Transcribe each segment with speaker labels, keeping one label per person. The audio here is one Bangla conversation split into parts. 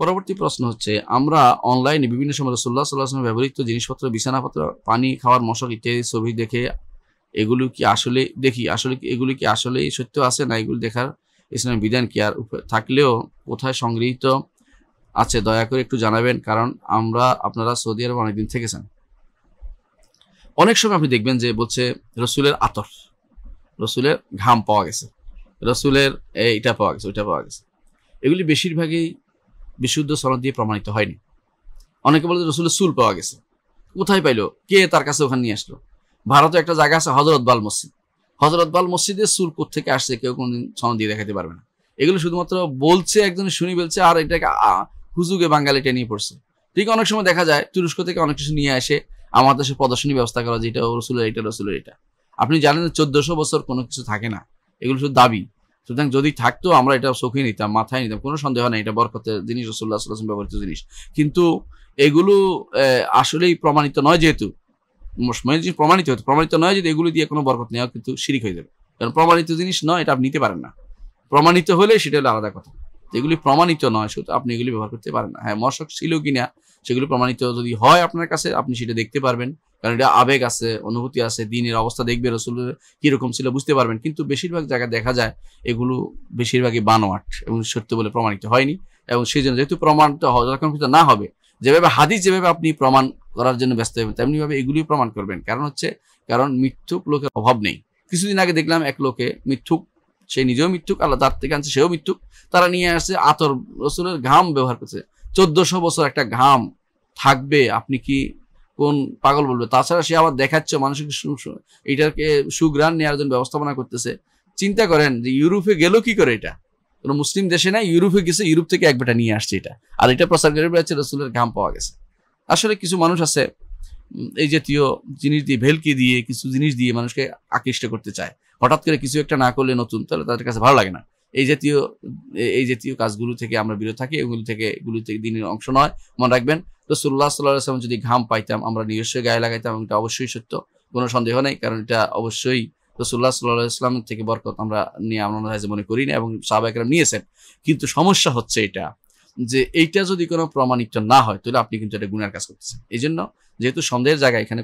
Speaker 1: পরবর্তী প্রশ্ন হচ্ছে, আমরা অনলাইনে বিভিন্ন সময় রাসূলুল্লাহ সাল্লাল্লাহু আলাইহি ওয়াসাল্লাম ব্যবহৃত জিনিসপত্র, বিছানাপত্র, পানি খাওয়ার মশক ইত্যাদি ছবি দেখে এগুলো কি আসলে দেখি আসলে এগুলি কি আসলেই সত্য আছে, না এগুলো দেখার ইসলামের বিধান কি, আর থাকলেও কোথায় সংগৃহীত আছে দয়া করে একটু জানাবেন, কারণ আপনারা সৌদি আরবে অনেকদিন থেকেছেন। অনেক সময় আপনি দেখবেন যে বলছে রসুলের আতর, রসুলের ঘাম পাওয়া গেছে, রসুলের এটা পাওয়া গেছে, ওইটা পাওয়া গেছে। এগুলি বেশিরভাগই বিশুদ্ধ সনদ দিয়ে প্রমাণিত হয়নি। অনেকে বলে রসুলের চুল পাওয়া গেছে, কোথায় পাইলো, কে তার কাছে ওখানে নিয়ে আসলো? ভারতে একটা জায়গা আছে হযরত বাল মসজিদ, হযরত বাল মসজিদের চুল কোত্থেকে আসছে কেউ কোনদিন সনদ দিয়ে দেখাতে পারবে না। এগুলো শুধুমাত্র বলছে একজন, শুনি বলছে, আর এটাকে হুজুগে বাঙালিটা নিয়ে পড়ছে। ঠিক অনেক সময় দেখা যায় তুরস্ক থেকে অনেক কিছু নিয়ে আসে আমাদের দেশে প্রদর্শনী ব্যবস্থা করা, যেটা রসুলের এটা, রসুলের এটা। আপনি জানেন 1400 বছর কোনো কিছু থাকে না, এগুলো শুধু দাবি। সুতরাং যদি থাকতো আমরা এটা চোখে নিতাম, মাথায় নিতাম, কোনো সন্দেহ নেই এটা বরকতের জিনিস, রাসূলুল্লাহ সাল্লাল্লাহু আলাইহি ওয়াসাল্লাম ব্যবহৃত জিনিস। কিন্তু এগুলো আসলেই প্রমাণিত নয়, যেহেতু প্রমাণিত হতো, প্রমাণিত নয় যদি এগুলো দিয়ে কোনো বরকত নেওয়া কিন্তু শিরিক হয়ে যাবে, কারণ প্রমাণিত জিনিস নয়, এটা আপনি নিতে পারেন না। প্রমাণিত হলে সেটা হলো আলাদা কথা, এগুলি প্রমাণিত নয়, শুধু আপনি এগুলি ব্যবহার করতে পারেন না। হ্যাঁ, মশক ছিল কিনা সেগুলো প্রমাণিত যদি হয় আপনার কাছে, আপনি সেটা দেখতে পারবেন, কারণ এটা আবেগ আছে, অনুভূতি আছে, দিনের অবস্থা দেখবে, রসুলের কিরকম ছিল বুঝতে পারবেন। কিন্তু বেশিরভাগ জায়গায় দেখা যায় এগুলো বেশিরভাগই বানোয়াট এবং সত্য বলে প্রমাণিত হয়নি। এবং সেই জন্য যেহেতু প্রমাণিত যখন না হবে, যেভাবে হাদিস যেভাবে আপনি প্রমাণ করার জন্য ব্যস্ত হবেন, তেমনি ভাবে এগুলি প্রমাণ করবেন। কারণ মিথ্যুক লোকের অভাব নেই। কিছুদিন আগে দেখলাম এক লোকে মিথ্যুক, সে নিজেও মিথ্যুক, আল্লাহ তার থেকে আনছে, সেও মিথ্যুক, তারা নিয়ে আসছে আতর, রসুলের ঘাম ব্যবহার করছে। 1400 বছর একটা ঘাম থাকবে, আপনি কি কোন পাগল বলবে? তাছাড়া সে আবার দেখাচ্ছে মানুষকে এটাকে সুগ্রাণ নেওয়ার জন্য ব্যবস্থাপনা করতেছে। চিন্তা করেন যে ইউরোপে গেল কি করে, এটা কোনো মুসলিম দেশে নাই, ইউরোপে গেছে, ইউরোপ থেকে এক বেটা নিয়ে আসছে এটা, আর এটা প্রচার করে বেড়াচ্ছে রসুলের ঘাম পাওয়া গেছে। আসলে কিছু মানুষ আছে এই জাতীয় জিনিস দিয়ে, ভেলকি দিয়ে, কিছু জিনিস দিয়ে মানুষকে আকৃষ্ট করতে চায়। হঠাৎ করে কিছু একটা না করলে নতুন, তাহলে তাদের কাছে ভালো লাগে না। এই জাতীয় কাজগুলো থেকে আমরা বিরত থাকি, এগুলো থেকে দিনের অংশ নয়। মনে রাখবেন, রাসূলুল্লাহ সাল্লাল্লাহু আলাইহি ওয়াসাল্লাম যদি ঘাম পাইতাম আমরা নিজস্ব গায়ে লাগাইতাম, এটা অবশ্যই সত্য, কোনো সন্দেহ নেই, কারণ এটা অবশ্যই রাসূলুল্লাহ সাল্লাল্লাহু আলাইহি ওয়াসাল্লাম থেকে বরকত আমরা নিয়ে আমরা মনে করি না, এবং সাহাবায়ে কেরাম নিয়েছেন। কিন্তু সমস্যা হচ্ছে এটা যে এইটা যদি কোনো প্রমাণিত না হয়, তাহলে আপনি কিন্তু এটা গুনার কাজ করতেছেন। এই জন্য যেহেতু সন্দেহের জায়গা, এখানে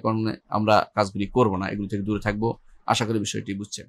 Speaker 1: আমরা কাজগুলি করবো না, এগুলি থেকে দূরে থাকবো। আশা করি বিষয়টি বুঝছেন।